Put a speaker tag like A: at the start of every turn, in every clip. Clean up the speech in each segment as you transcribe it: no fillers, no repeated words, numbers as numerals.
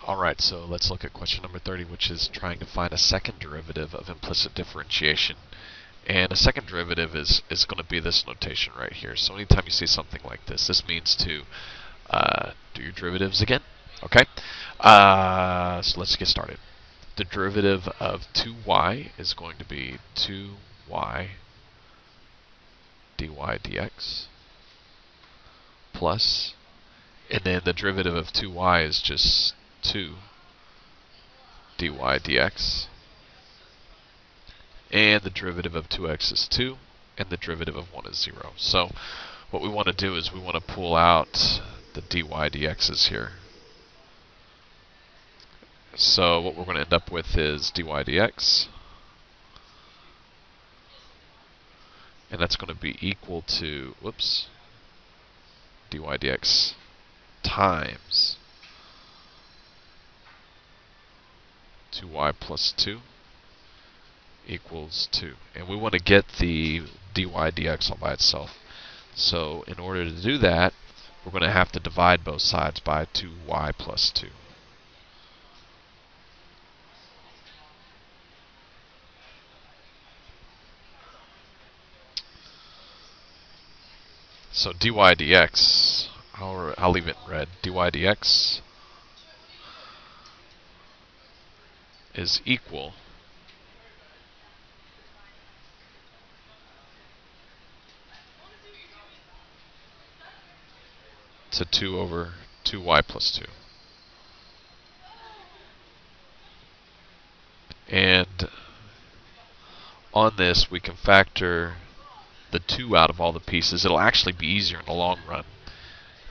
A: Alright, so let's look at question number 30, which is trying to find a second derivative of implicit differentiation. And a second derivative is going to be this notation right here. So anytime you see something like this means to do your derivatives again. Okay? So let's get started. The derivative of 2y is going to be 2y dy dx plus, and then the derivative of 2y is just 2 dy dx, and the derivative of 2x is 2, and the derivative of 1 is 0. So what we want to do is we want to pull out the dy dx's here. So what we're going to end up with is dy dx, and that's going to be equal to, dy dx times 2y plus 2 equals 2. And we want to get the dy dx all by itself. So in order to do that, we're going to have to divide both sides by 2y plus 2. So dy dx, I'll leave it in red. Dy dx is equal to 2 over 2y plus 2. And on this, we can factor the 2 out of all the pieces. It'll actually be easier in the long run.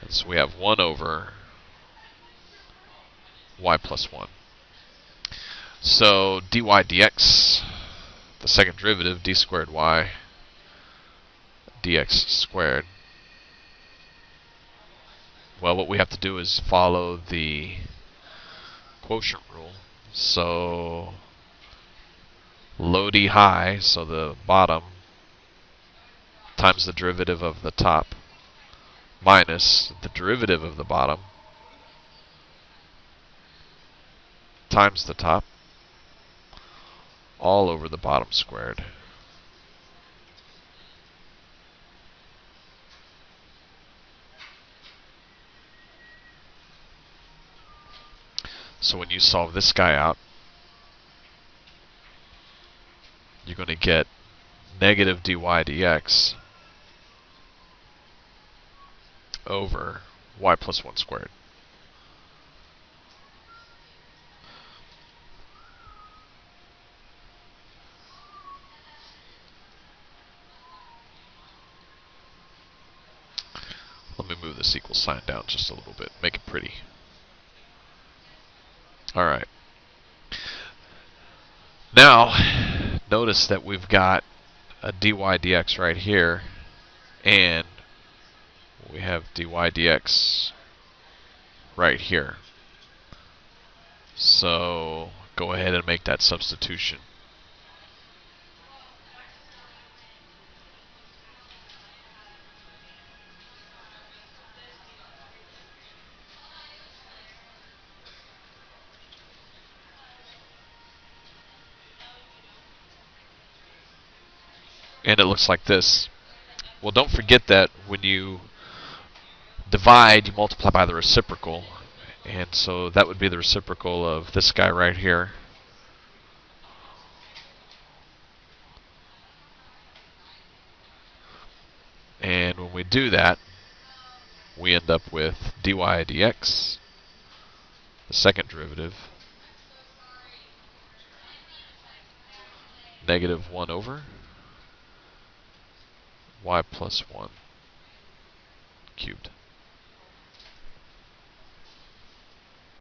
A: And so we have 1 over y plus 1. So dy dx, the second derivative, d squared y dx squared. Well, what we have to do is follow the quotient rule. So low d high, so the bottom, times the derivative of the top, minus the derivative of the bottom, times the top, all over the bottom squared. So when you solve this guy out, you're going to get negative dy dx over y plus 1 squared. Let me move this equal sign down just a little bit, make it pretty. Alright. Now, notice that we've got a dy dx right here, and we have dy dx right here. So go ahead and make that substitution. And it looks like this. Well, don't forget that when you divide, you multiply by the reciprocal. And so that would be the reciprocal of this guy right here. And when we do that, we end up with dy dx, the second derivative, negative 1 over y plus 1 cubed.